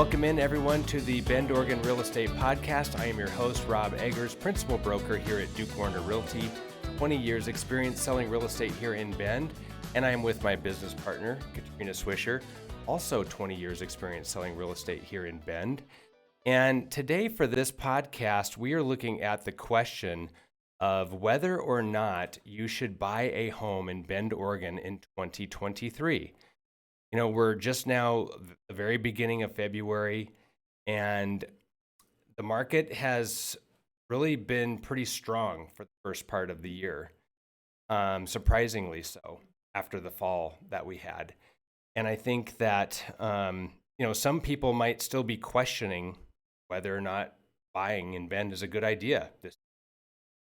Welcome in, everyone, to the Bend, Oregon Real Estate Podcast. I am your host, Rob Eggers, principal broker here at Duke Warner Realty. 20 years experience selling real estate here in Bend, and I am with my business partner, Katrina Swisher, also 20 years experience selling real estate here in Bend. And today for this podcast, we are looking at the question of whether or not you should buy a home in Bend, Oregon in 2023. You know, we're just now the very beginning of February, and the market has really been pretty strong for the first part of the year, surprisingly so, after the fall that we had. And I think that, some people might still be questioning whether or not buying in Bend is a good idea.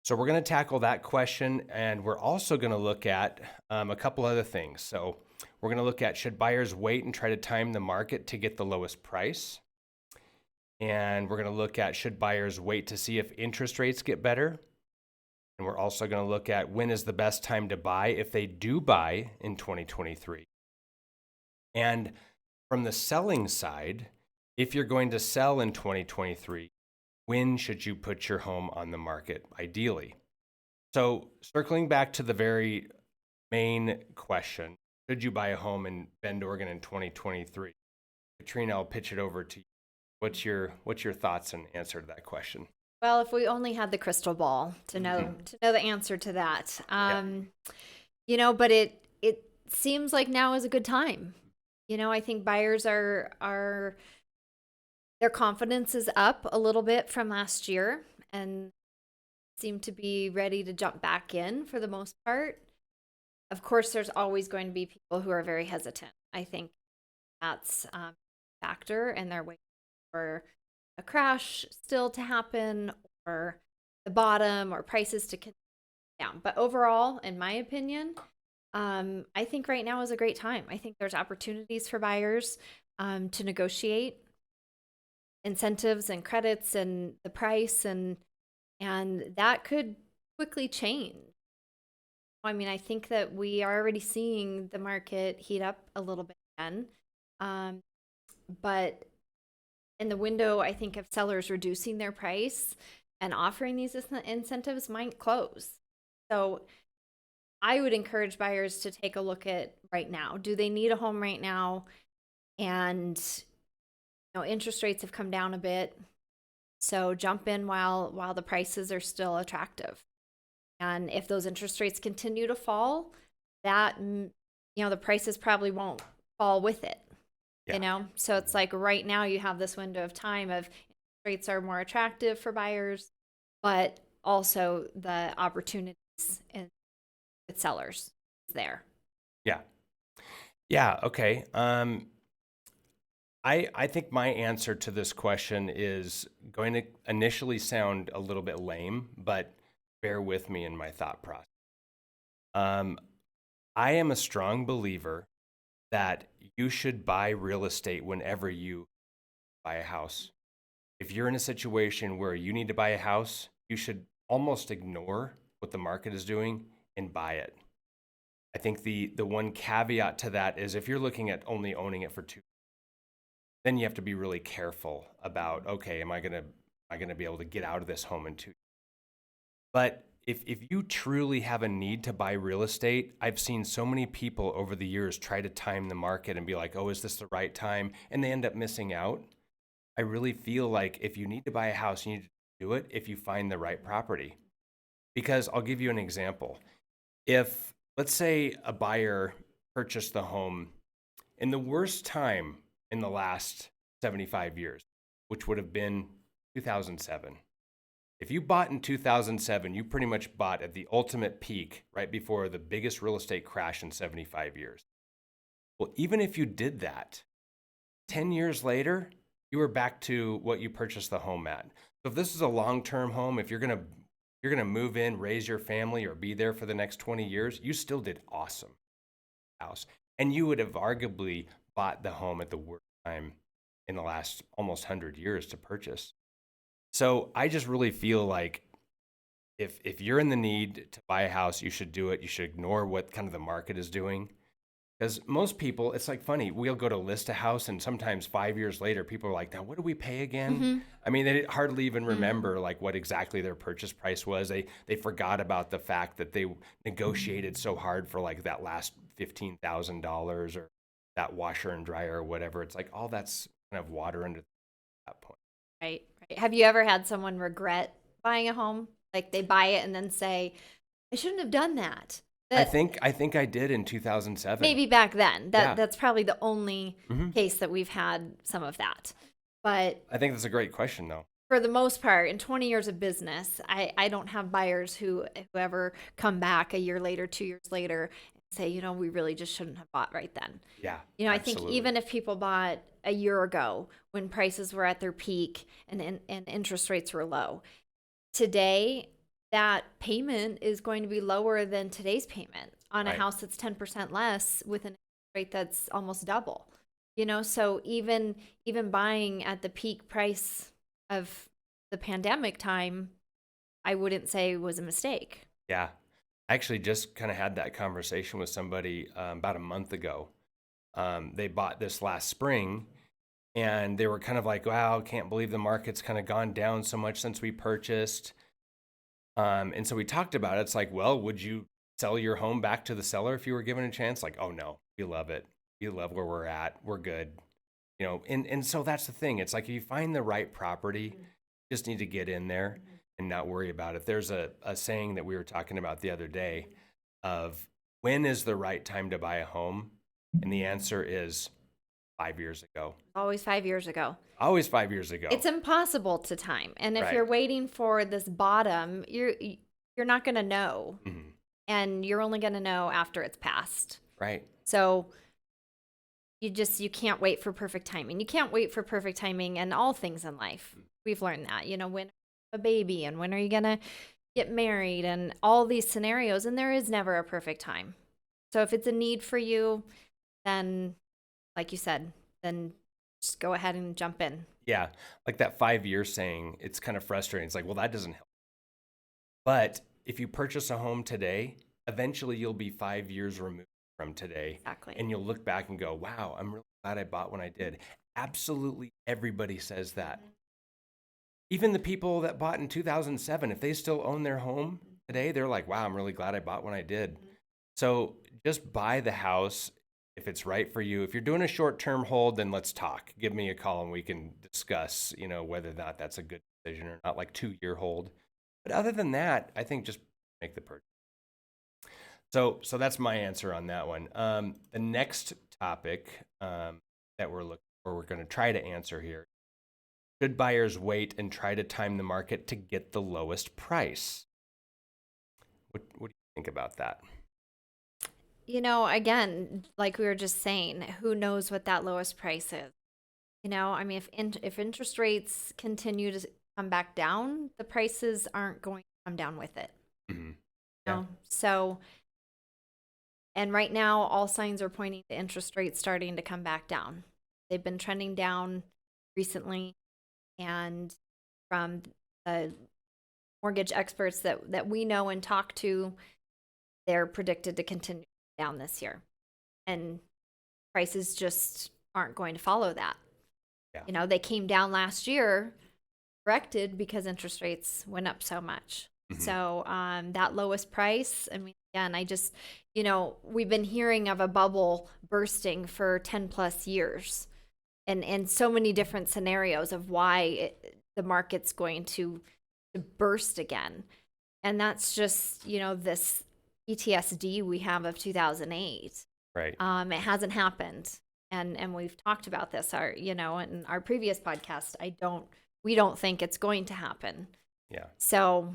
So we're going to tackle that question, and we're also going to look at a couple other things. So we're going to look at, should buyers wait and try to time the market to get the lowest price? And we're going to look at, should buyers wait to see if interest rates get better? And we're also going to look at, when is the best time to buy if they do buy in 2023? And from the selling side, if you're going to sell in 2023, when should you put your home on the market, ideally? So circling back to the very main question, should you buy a home in Bend, Oregon in 2023? Katrina, I'll pitch it over to you. What's your thoughts and answer to that question? Well, if we only had the crystal ball to know the answer to that, but it seems like now is a good time. I think buyers are their confidence is up a little bit from last year and seem to be ready to jump back in for the most part. Of course, there's always going to be people who are very hesitant. I think that's a factor, and they're waiting for a crash still to happen, or the bottom, or prices to continue down. But overall, in my opinion, I think right now is a great time. I think there's opportunities for buyers to negotiate incentives and credits and the price, and that could quickly change. I mean, I think that we are already seeing the market heat up a little bit again. But in the window, I think, of sellers reducing their price and offering these incentives might close. So I would encourage buyers to take a look at right now. Do they need a home right now? And interest rates have come down a bit. So jump in while the prices are still attractive. And if those interest rates continue to fall, that, the prices probably won't fall with it, So it's like right now you have this window of time of rates are more attractive for buyers, but also the opportunities with sellers is there. Yeah. Yeah. Okay. I think my answer to this question is going to initially sound a little bit lame, but bear with me in my thought process. I am a strong believer that you should buy real estate whenever you buy a house. If you're in a situation where you need to buy a house, you should almost ignore what the market is doing and buy it. I think the one caveat to that is, if you're looking at only owning it for 2 years, then you have to be really careful about, okay, am I gonna be able to get out of this home in 2 years? But if you truly have a need to buy real estate, I've seen so many people over the years try to time the market and be like, oh, is this the right time? And they end up missing out. I really feel like if you need to buy a house, you need to do it if you find the right property. Because I'll give you an example. If, let's say, a buyer purchased the home in the worst time in the last 75 years, which would have been 2007. If you bought in 2007, you pretty much bought at the ultimate peak right before the biggest real estate crash in 75 years. Well, even if you did that, 10 years later, you were back to what you purchased the home at. So if this is a long-term home, if you're gonna move in, raise your family, or be there for the next 20 years, you still did awesome house. And you would have arguably bought the home at the worst time in the last almost 100 years to purchase. So I just really feel like if you're in the need to buy a house, you should do it. You should ignore what kind of the market is doing. Because most people, it's like funny, we'll go to list a house and sometimes 5 years later, people are like, now what do we pay again? Mm-hmm. I mean, they hardly even Mm-hmm. remember like what exactly their purchase price was. They forgot about the fact that they negotiated so hard for like that last $15,000 or that washer and dryer or whatever. It's like all that's kind of water under that point. Right. Right. Have you ever had someone regret buying a home? Like they buy it and then say, I shouldn't have done that. I think I did in 2007. Maybe back then. Yeah. That's probably the only Mhm. case that we've had some of that. But I think that's a great question, though. for the most part, in 20 years of business, I don't have buyers who ever come back a year later, 2 years later, and say, we really just shouldn't have bought right then. Yeah, I think absolutely. even if people bought a year ago when prices were at their peak and interest rates were low, today that payment is going to be lower than today's payment on a Right. house that's 10% less with an interest rate that's almost double. So even buying at the peak price of the pandemic time, I wouldn't say was a mistake. Yeah. I actually just kind of had that conversation with somebody about a month ago. They bought this last spring and they were kind of like, wow, can't believe the market's kind of gone down so much since we purchased. And so we talked about it. It's like, well, would you sell your home back to the seller if you were given a chance? Like, oh no, we love it. We love where we're at. We're good. And so that's the thing. It's like if you find the right property, you just need to get in there and not worry about it. There's a saying that we were talking about the other day of when is the right time to buy a home? And the answer is 5 years ago. Always 5 years ago. Always 5 years ago. It's impossible to time. And if Right. you're waiting for this bottom, you're not going to know. Mhm. And you're only going to know after it's passed. Right. So you can't wait for perfect timing. You can't wait for perfect timing in all things in life. We've learned that, when a baby and when are you going to get married and all these scenarios, and there is never a perfect time. So if it's a need for you, then like you said, then just go ahead and jump in. Yeah. Like that 5 year saying, it's kind of frustrating. It's like, well, that doesn't help. But if you purchase a home today, eventually you'll be 5 years removed from today. Exactly. And you'll look back and go, wow, I'm really glad I bought when I did. Absolutely everybody says that. Even the people that bought in 2007, if they still own their home today, they're like, wow, I'm really glad I bought when I did. So just buy the house if it's right for you. If you're doing a short-term hold, then let's talk. Give me a call and we can discuss, whether or not that's a good decision or not, like 2 year hold. But other than that, I think just make the purchase. So that's my answer on that one. The next topic that we're going to try to answer here: should buyers wait and try to time the market to get the lowest price? What do you think about that? Again, like we were just saying, who knows what that lowest price is? If interest rates continue to come back down, the prices aren't going to come down with it. Mm-hmm. Yeah. So, and right now, all signs are pointing to interest rates starting to come back down. They've been trending down recently, and from the mortgage experts that we know and talk to, they're predicted to continue down this year, and prices just aren't going to follow that. Yeah. They came down last year, corrected because interest rates went up so much. Mm-hmm. So that lowest price, I mean, again, we've been hearing of a bubble bursting for 10 plus years, and so many different scenarios of why the market's going to burst again. And that's just, this PTSD we have of 2008. Right. It hasn't happened. And we've talked about this, in our previous podcast. We don't think it's going to happen. Yeah. So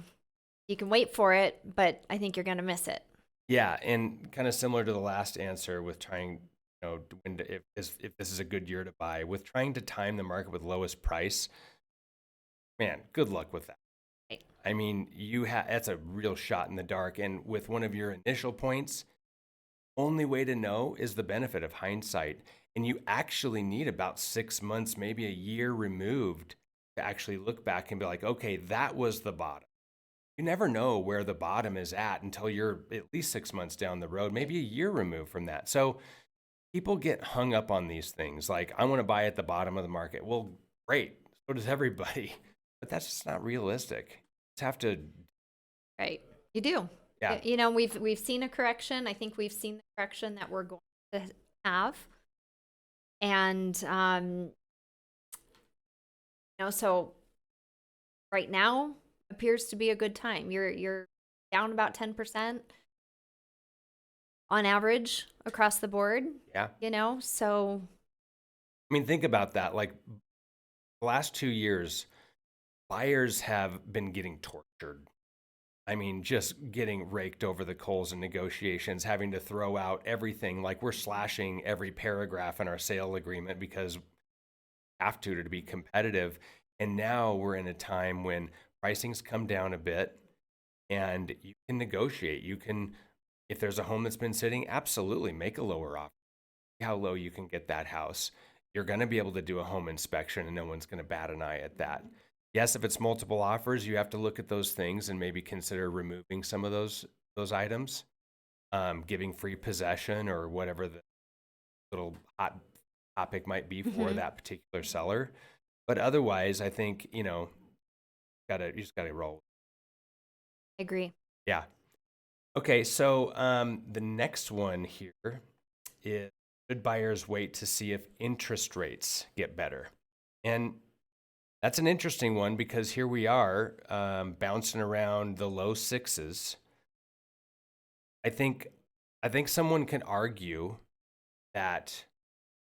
you can wait for it, but I think you're going to miss it. Yeah. And kind of similar to the last answer with trying, if this is a good year to buy, with trying to time the market with lowest price, man, good luck with that. Right. I mean, that's a real shot in the dark. And with one of your initial points, only way to know is the benefit of hindsight. And you actually need about 6 months, maybe a year removed to actually look back and be like, okay, that was the bottom. You never know where the bottom is at until you're at least 6 months down the road, maybe a year removed from that. So people get hung up on these things. Like, I want to buy at the bottom of the market. Well, great. So does everybody. But that's just not realistic. You just have to, Right. You do. yeah. You know, we've seen a correction. I think we've seen the correction that we're going to have. And you know, so right now appears to be a good time. You're down about 10% on average across the board. Yeah. You know, so I mean, think about that. Like, the last 2 years, buyers have been getting tortured. I mean, just getting raked over the coals in negotiations, having to throw out everything. Like, we're slashing every paragraph in our sale agreement because we have to be competitive. And now we're in a time when pricing's come down a bit and you can negotiate. You can, if there's a home that's been sitting, absolutely make a lower offer. See how low you can get that house. You're going to be able to do a home inspection and no one's going to bat an eye at that. Yes, if it's multiple offers, you have to look at those things and maybe consider removing some of those items, giving free possession or whatever the little hot topic might be for that particular seller. But otherwise, I think, you know, you just gotta roll. I agree. Yeah. Okay, so the next one here is, should buyers wait to see if interest rates get better? And that's an interesting one because here we are bouncing around the low sixes. I think someone can argue that,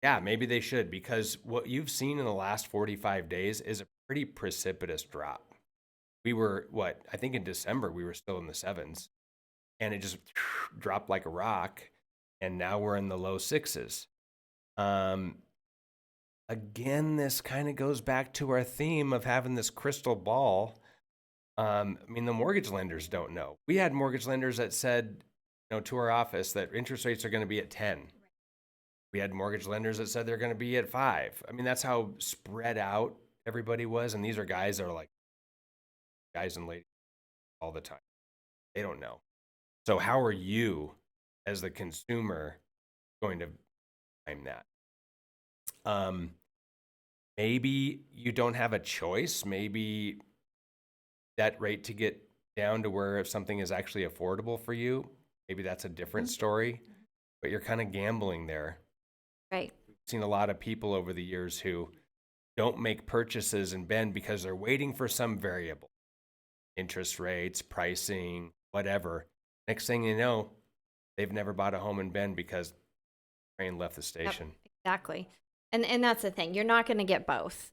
yeah, maybe they should, because what you've seen in the last 45 days is a pretty precipitous drop. We were, I think in December, we were still in the sevens, and it just dropped like a rock, and now we're in the low sixes. Again, this kind of goes back to our theme of having this crystal ball. I mean, the mortgage lenders don't know. We had mortgage lenders that said, you know, to our office that interest rates are going to be at 10. We had mortgage lenders that said they're going to be at 5. I mean, that's how spread out everybody was. And these are guys that are like guys and ladies all the time. They don't know. So how are you as the consumer going to time that? Maybe you don't have a choice. Maybe that rate to get down to where if something is actually affordable for you, maybe that's a different story, but you're kind of gambling there. Right. We've seen a lot of people over the years who don't make purchases in Bend because they're waiting for some variable, interest rates, pricing, whatever. Next thing you know, they've never bought a home in Bend because the train left the station. Yep, exactly. And that's the thing. You're not going to get both.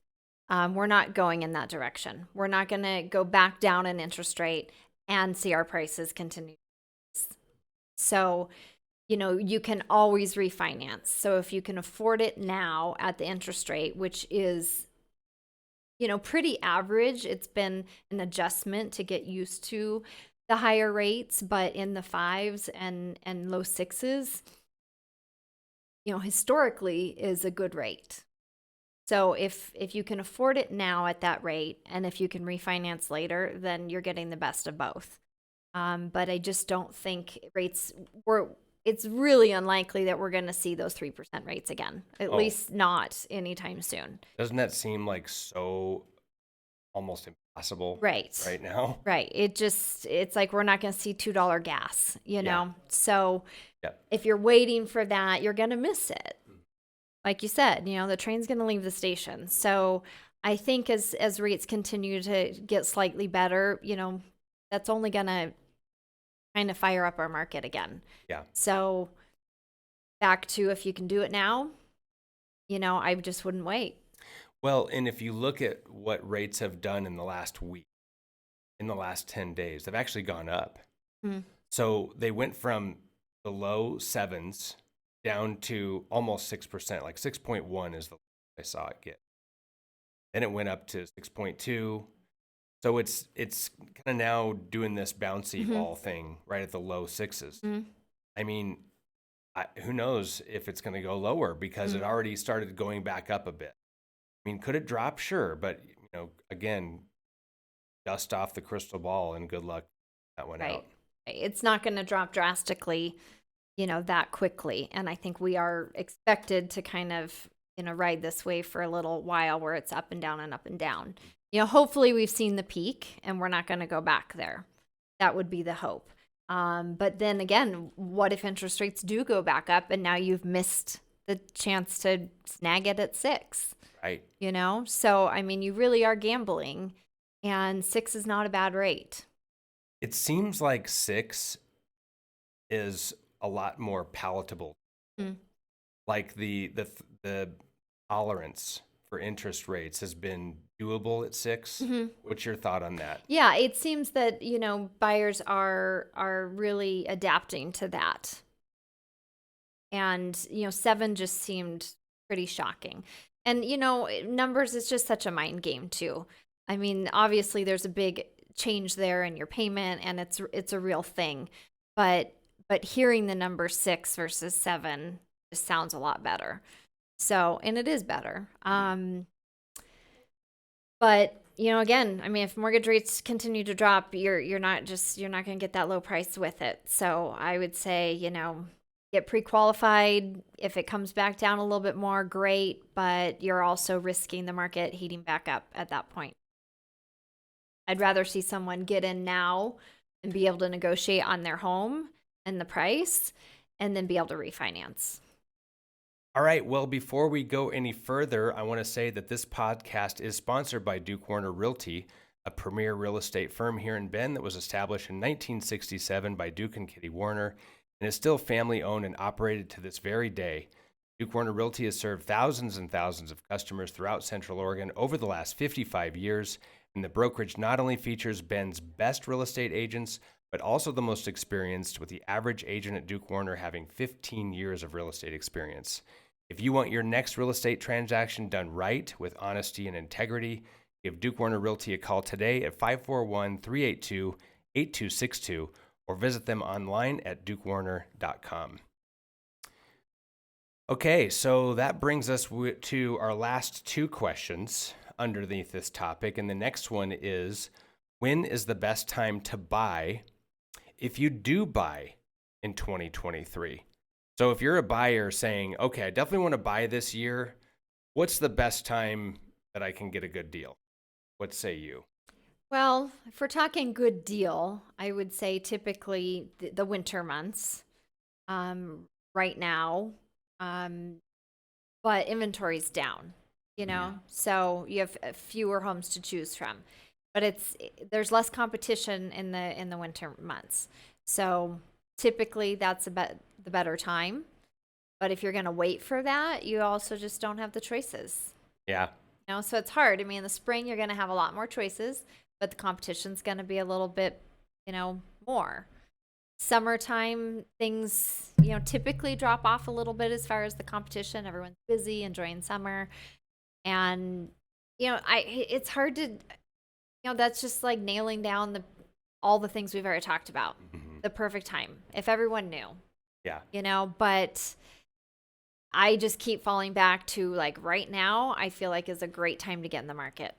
We're not going in that direction. We're not going to go back down in interest rate and see our prices continue. So, you know, you can always refinance. So if you can afford it now at the interest rate, which is, you know, pretty average, it's been an adjustment to get used to the higher rates, but in the 5s and low 6s, you know, historically is a good rate. So if you can afford it now at that rate, and if you can refinance later, then you're getting the best of both. But I just don't think it's really unlikely that we're going to see those 3% rates again, at least not anytime soon. Doesn't that seem like so almost impossible right now? Right. It's like we're not going to see $2 gas, you know? So if you're waiting for that, you're going to miss it. Like you said, you know, the train's going to leave the station. So I think as rates continue to get slightly better, you know, that's only going to kind of fire up our market again. Yeah. So back to, if you can do it now, you know, I just wouldn't wait. Well, and if you look at what rates have done in the last week, in the last 10 days, they've actually gone up. So they went from the low 7s down to almost 6%, like 6.1 is the I saw it get. Then it went up to 6.2. So it's kind of now doing this bouncy ball thing right at the low 6s. I mean, who knows if it's going to go lower, because it already started going back up a bit. I mean, could it drop? Sure. But, you know, again, dust off the crystal ball and good luck that one out. It's not going to drop drastically. that quickly. And I think we are expected to kind of, ride this wave for a little while where it's up and down and up and down. Hopefully we've seen the peak and we're not going to go back there. That would be the hope. But then again, what if interest rates do go back up and now you've missed the chance to snag it at 6? Right. So, I mean, you really are gambling, and 6 is not a bad rate. It seems like 6 is a lot more palatable. Like the tolerance for interest rates has been doable at 6. What's your thought on that? Yeah, it seems that, buyers are really adapting to that. And, 7 just seemed pretty shocking. And, numbers is just such a mind game too. I mean, obviously there's a big change there in your payment and it's a real thing. But hearing the number 6 versus 7 just sounds a lot better. So, and it is better. But, again, I mean, if mortgage rates continue to drop, you're not going to get that low price with it. So I would say, get pre-qualified. If it comes back down a little bit more, great, but you're also risking the market heating back up at that point. I'd rather see someone get in now and be able to negotiate on their home and the price and then be able to refinance. All right. Well, before we go any further, I want to say that this podcast is sponsored by Duke Warner Realty, a premier real estate firm here in Bend that was established in 1967 by Duke and Kitty Warner and is still family-owned and operated to this very day. Duke Warner Realty has served thousands and thousands of customers throughout Central Oregon over the last 55 years, and the brokerage not only features Bend's best real estate agents, but also the most experienced, with the average agent at Duke Warner having 15 years of real estate experience. If you want your next real estate transaction done right, with honesty and integrity, give Duke Warner Realty a call today at 541-382-8262, or visit them online at dukewarner.com. Okay, so that brings us to our last 2 questions underneath this topic. And the next one is, when is the best time to buy if you do buy in 2023? So if you're a buyer saying, okay, I definitely want to buy this year, what's the best time that I can get a good deal? What say you? Well, if we're talking good deal, I would say typically the winter months right now, but inventory's down, so you have fewer homes to choose from. But there's less competition in the winter months, so typically that's the better time. But if you're going to wait for that, you also just don't have the choices. Yeah. So it's hard. I mean, in the spring, you're going to have a lot more choices, but the competition's going to be a little bit, more. Summertime, things, typically drop off a little bit as far as the competition. Everyone's busy, enjoying summer. And, it's hard to, that's just like nailing down all the things we've already talked about. The perfect time, if everyone knew. Yeah. But I just keep falling back to, like, right now, I feel like is a great time to get in the market.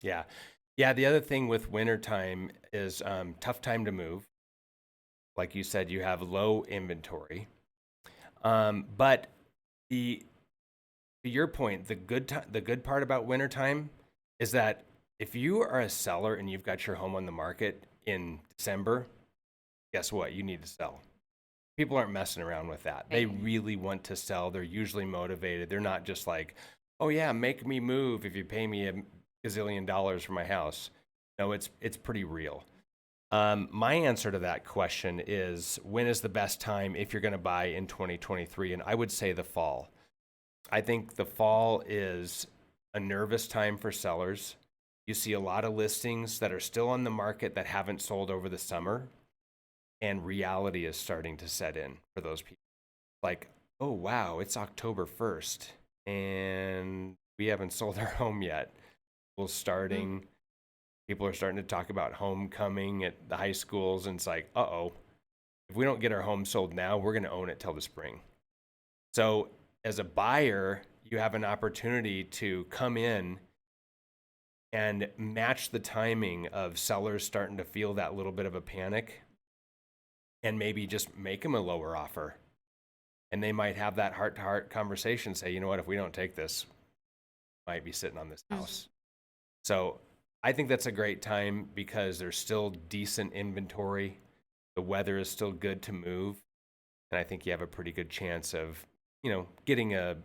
Yeah. Yeah, the other thing with wintertime is tough time to move. Like you said, you have low inventory. But to your point, the good part about wintertime is that if you are a seller and you've got your home on the market in December, guess what? You need to sell. People aren't messing around with that. They really want to sell. They're usually motivated. They're not just like, oh yeah, make me move if you pay me $1 gazillion for my house. No, it's pretty real. My answer to that question is, when is the best time if you're going to buy in 2023? And I would say the fall. I think the fall is a nervous time for sellers. You see a lot of listings that are still on the market that haven't sold over the summer, and reality is starting to set in for those people. Like, oh wow, it's October 1st and we haven't sold our home yet. People are starting to talk about homecoming at the high schools, and it's like, uh-oh, if we don't get our home sold now, we're going to own it till the spring. So as a buyer, you have an opportunity to come in and match the timing of sellers starting to feel that little bit of a panic and maybe just make them a lower offer. And they might have that heart-to-heart conversation, say, you know what, if we don't take this, we might be sitting on this house. So I think that's a great time because there's still decent inventory. The weather is still good to move. And I think you have a pretty good chance of, getting a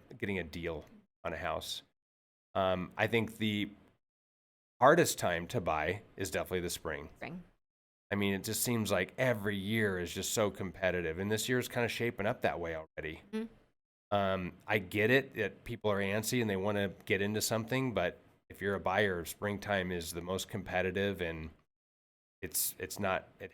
deal on a house. I think the hardest time to buy is definitely the spring. I mean, it just seems like every year is just so competitive, and this year is kind of shaping up that way already. I get it that people are antsy and they want to get into something, but if you're a buyer, springtime is the most competitive, and it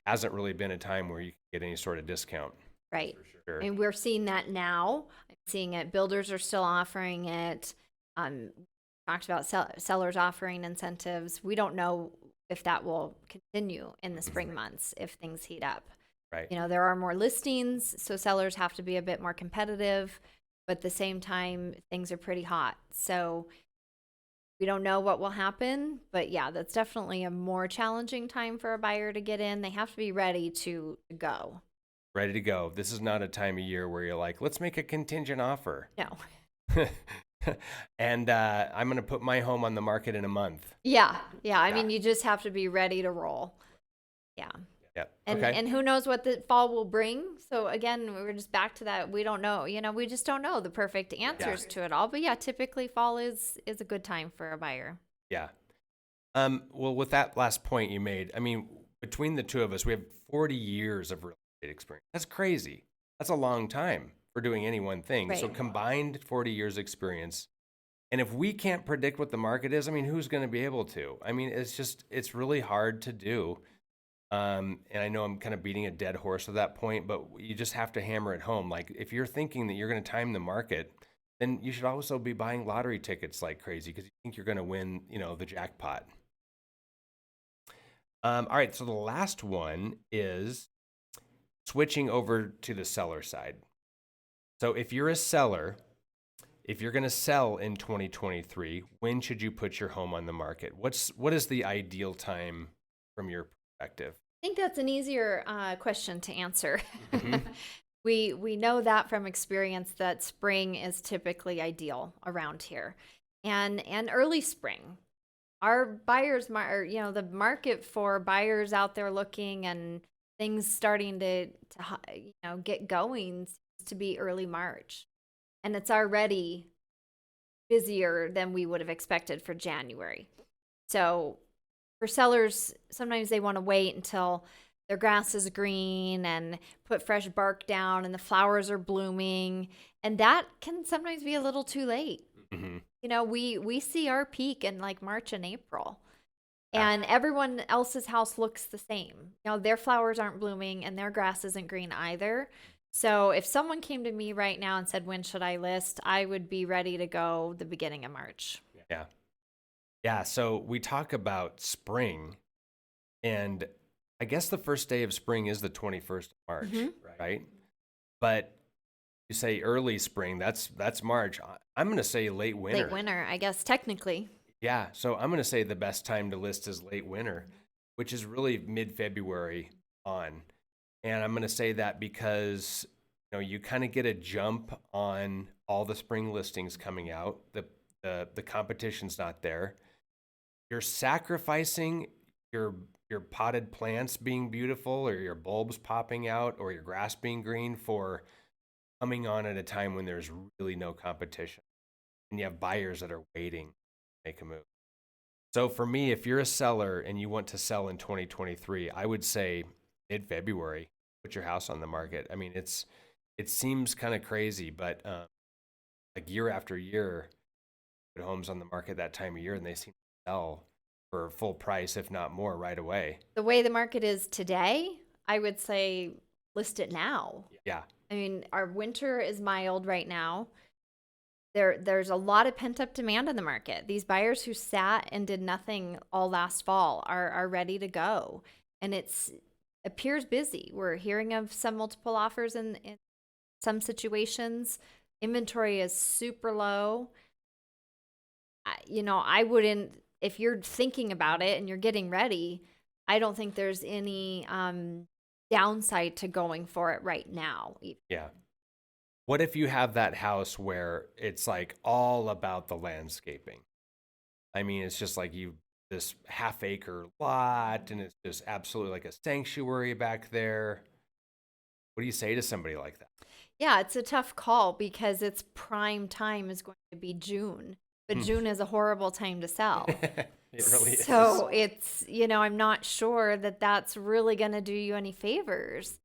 hasn't really been a time where you can get any sort of discount. Right. Sure. And we're seeing that now. I'm seeing it. Builders are still offering it. Talked about sellers offering incentives. We don't know if that will continue in the spring months if things heat up. Right. There are more listings, so sellers have to be a bit more competitive, but at the same time, things are pretty hot. So we don't know what will happen, but yeah, that's definitely a more challenging time for a buyer to get in. They have to be ready to go. Ready to go. This is not a time of year where you're like, let's make a contingent offer. No. And I'm going to put my home on the market in a month. Yeah. I mean, you just have to be ready to roll. Yeah. And who knows what the fall will bring. So again, we're just back to that. We don't know, we just don't know the perfect answers to it all. But yeah, typically fall is a good time for a buyer. Yeah. Well, with that last point you made, I mean, between the two of us, we have 40 years of real estate experience. That's crazy. That's a long time for doing any one thing. Right. So combined 40 years experience. And if we can't predict what the market is, I mean, who's going to be able to? I mean, it's really hard to do. And I know I'm kind of beating a dead horse at that point, but you just have to hammer it home. Like, if you're thinking that you're going to time the market, then you should also be buying lottery tickets like crazy because you think you're going to win, the jackpot. All right, so the last one is switching over to the seller side. So if you're a seller, if you're going to sell in 2023, when should you put your home on the market? What is the ideal time from your perspective? I think that's an easier question to answer. We know that from experience that spring is typically ideal around here, and early spring. Our buyers, the market for buyers out there looking and things starting to get going seems to be early March, and it's already busier than we would have expected for January. So for sellers, sometimes they want to wait until their grass is green and put fresh bark down and the flowers are blooming. And that can sometimes be a little too late. We see our peak in like March and April. And everyone else's house looks the same. Their flowers aren't blooming and their grass isn't green either. So if someone came to me right now and said, when should I list? I would be ready to go the beginning of March. Yeah, so we talk about spring, and I guess the first day of spring is the 21st of March, right? But you say early spring, that's March. I'm going to say late winter. Late winter, I guess, technically. Yeah, so I'm going to say the best time to list is late winter, which is really mid-February on. And I'm going to say that because, you kind of get a jump on all the spring listings coming out. The competition's not there. You're sacrificing your potted plants being beautiful or your bulbs popping out or your grass being green for coming on at a time when there's really no competition. And you have buyers that are waiting to make a move. So for me, if you're a seller and you want to sell in 2023, I would say mid-February, put your house on the market. I mean, it seems kind of crazy, but like year after year, put homes on the market that time of year and they seem to sell for full price, if not more, right away. The way the market is today, I would say list it now. Yeah. I mean, our winter is mild right now. There's a lot of pent-up demand in the market. These buyers who sat and did nothing all last fall are ready to go. And it appears busy. We're hearing of some multiple offers in some situations. Inventory is super low. I wouldn't, if you're thinking about it and you're getting ready, I don't think there's any downside to going for it right now. Yeah. What if you have that house where it's like all about the landscaping? I mean, it's just like this half-acre lot, and it's just absolutely like a sanctuary back there. What do you say to somebody like that? Yeah, it's a tough call because its prime time is going to be June, but June is a horrible time to sell. It really is. So it's, I'm not sure that that's really going to do you any favors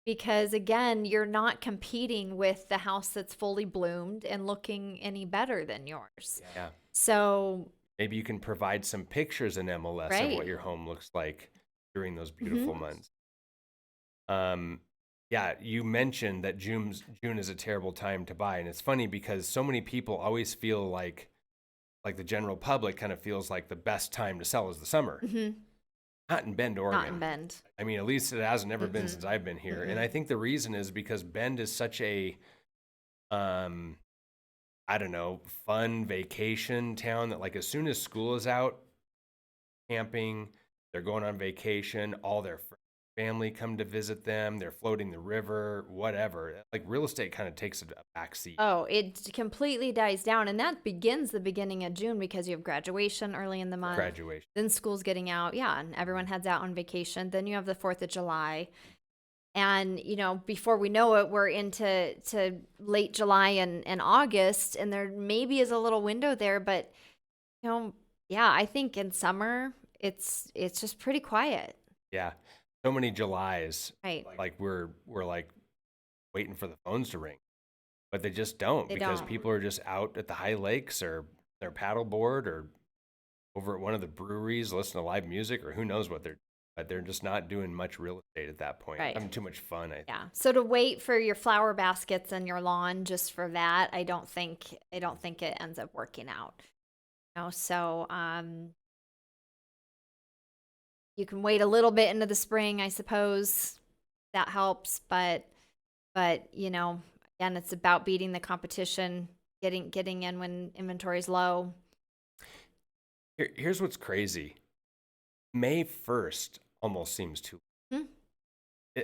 because, again, you're not competing with the house that's fully bloomed and looking any better than yours. Yeah. So maybe you can provide some pictures in MLS of what your home looks like during those beautiful months. Yeah, you mentioned that June is a terrible time to buy, and it's funny because so many people always feel like the general public kind of feels like the best time to sell is the summer. Not in Bend, Oregon. Not in Bend. I mean, at least it hasn't ever been since I've been here. And I think the reason is because Bend is such a, I don't know, fun vacation town that like as soon as school is out, camping, they're going on vacation, all their family come to visit them, they're floating the river, whatever. Like real estate kind of takes a backseat. Oh, it completely dies down. And that begins the beginning of June because you have graduation early in the month. Graduation. Then school's getting out. Yeah. And everyone heads out on vacation. Then you have the 4th of July. And, before we know it, we're into late July and August. And there maybe is a little window there. But, yeah, I think in summer, it's just pretty quiet. Yeah. So many Julys, right? Like we're like waiting for the phones to ring, but they just don't because people are just out at the high lakes or their paddleboard or over at one of the breweries listening to live music or who knows what but they're just not doing much real estate at that point. Right. Having too much fun, I think. Yeah. So to wait for your flower baskets and your lawn just for that, I don't think it ends up working out. So you can wait a little bit into the spring, I suppose. That helps, but again, it's about beating the competition, getting in when inventory is low. Here's what's crazy. May 1st almost seems too late.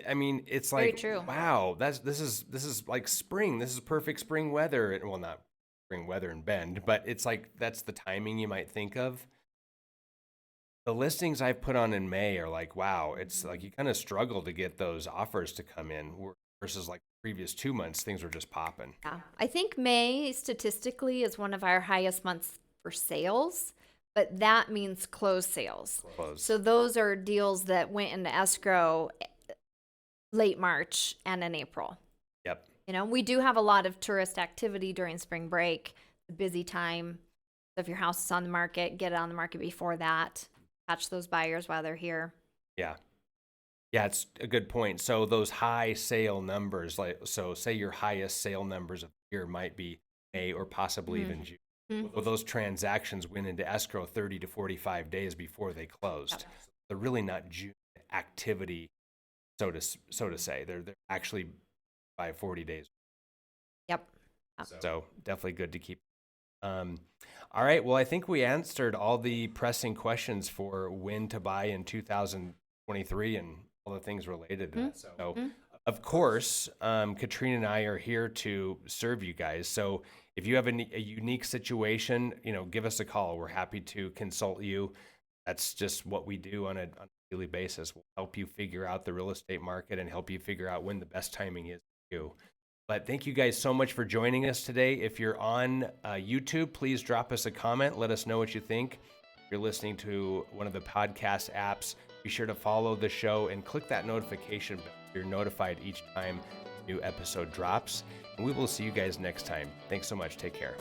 I mean, it's like, true. Wow, this is like spring. This is perfect spring weather. Well, not spring weather in Bend, but it's like that's the timing you might think of. The listings I've put on in May are like, wow, it's like you kind of struggle to get those offers to come in versus like the previous 2 months, things were just popping. Yeah. I think May statistically is one of our highest months for sales, but that means closed sales. So those are deals that went into escrow late March and in April. Yep. We do have a lot of tourist activity during spring break, the busy time. So if your house is on the market, get it on the market before that. Catch those buyers while they're here. Yeah. Yeah, it's a good point. So those high sale numbers, say your highest sale numbers of the year might be May or possibly even June. Well, those transactions went into escrow 30 to 45 days before they closed. Yep. They're really not June activity, so to say. They're actually by 40 days. Yep. So definitely good to keep. All right. Well, I think we answered all the pressing questions for when to buy in 2023 and all the things related to that. So, of course, Katrina and I are here to serve you guys. So if you have a unique situation, give us a call. We're happy to consult you. That's just what we do on a daily basis. We'll help you figure out the real estate market and help you figure out when the best timing is for you. But thank you guys so much for joining us today. If you're on YouTube, please drop us a comment. Let us know what you think. If you're listening to one of the podcast apps, be sure to follow the show and click that notification bell so you're notified each time a new episode drops. And we will see you guys next time. Thanks so much. Take care.